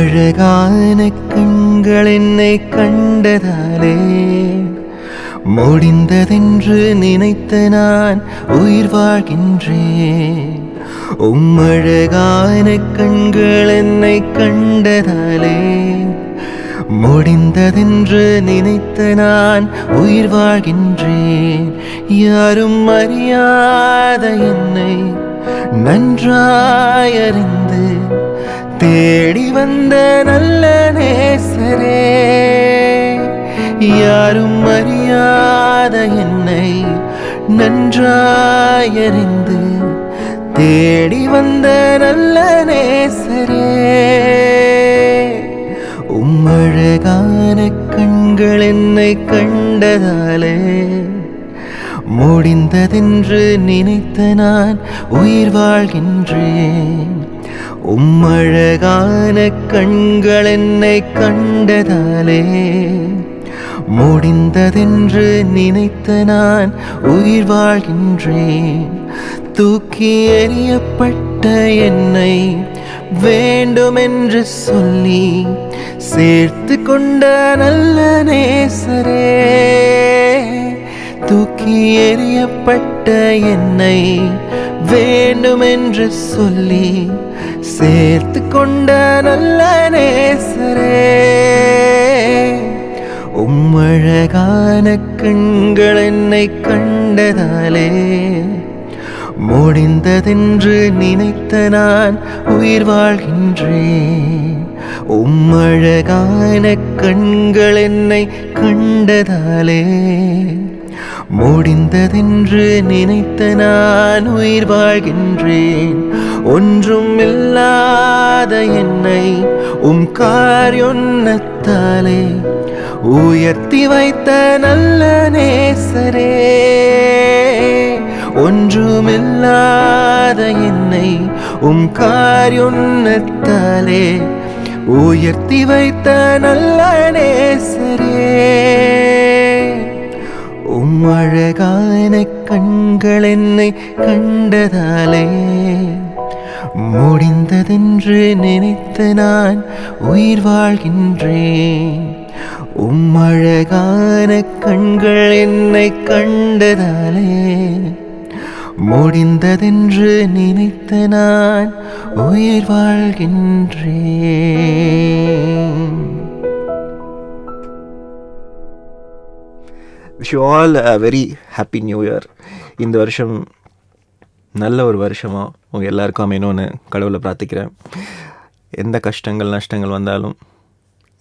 அழகான கண்கள் என்னை கண்டதாலே முடிந்ததென்று நினைத்த நான் உயிர் வாழ்கின்றேன். அழகான கண்கள் என்னை கண்டதாலே முடிந்ததென்று நினைத்த நான் உயிர் வாழ்கின்றேன். யாரும் அறியாத என்னை நன்றாயறிந்து தேடி வந்த நல்ல நேசரே, யாரும் அறியாத என்னை நன்றாயறிந்து தேடி வந்த நல்ல நேசரே, அழகான கண்கள் என்னை கண்டதாலே முடிந்ததென்று நினைத்த நான் உயிர் வாழ்கின்றேன். அழகான கண்கள் என்னை கண்டதாலே முடிந்ததென்று நினைத்த நான் உயிர் வாழ்கின்றேன். தூக்கி எறியப்பட்ட என்னை வேண்டுமென்று சொல்லி சேர்த்து கொண்ட நல்ல நேசரே, தூக்கி எறியப்பட்ட என்னை வேண்டுமென்று சொல்லி சேர்த்து கொண்ட நல்ல நேசரே, அழகான கண்கள் என்னை கண்டதாலே முடிந்ததென்று நினைத்த நான் உயிர் வாழ்கின்றேன். அழகான கண்கள் என்னை கண்டதாலே முடிந்ததென்று நினைத்த நான் உயிர் வாழ்கின்றேன். ஒன்றும் இல்லாத என்னை காரியொன்னத்தாலே உயர்த்தி வைத்த நல்ல நேசரே, ஒன்றுமில்லாத என்னை காரியொன்னத்தாலே உயர்த்தி வைத்த நல்ல நேசரே, அழகான கண்கள் என்னை கண்டதாலே முடிந்ததென்று நினைத்த நான் உயிர் வாழ்கின்றேன். அழகான கண்கள் என்னை கண்டதாலே முடிந்ததென்று நினைத்த நான் உயிர் வாழ்கின்றேன். Wish you all a very happy new year. இந்த வருஷம் நல்ல ஒரு வருஷமாக உங்கள் எல்லாருக்கும் அமையணும்னு கடவுளை பிரார்த்திக்கிறேன். எந்த கஷ்டங்கள் நஷ்டங்கள் வந்தாலும்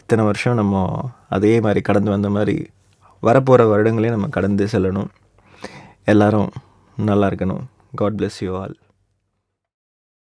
இத்தனை வருஷம் நம்ம அதே மாதிரி கடந்து வந்த மாதிரி வரப்போகிற வருடங்களையும் நம்ம கடந்து செல்லணும். எல்லாரும் நல்லா இருக்கணும். God bless you all.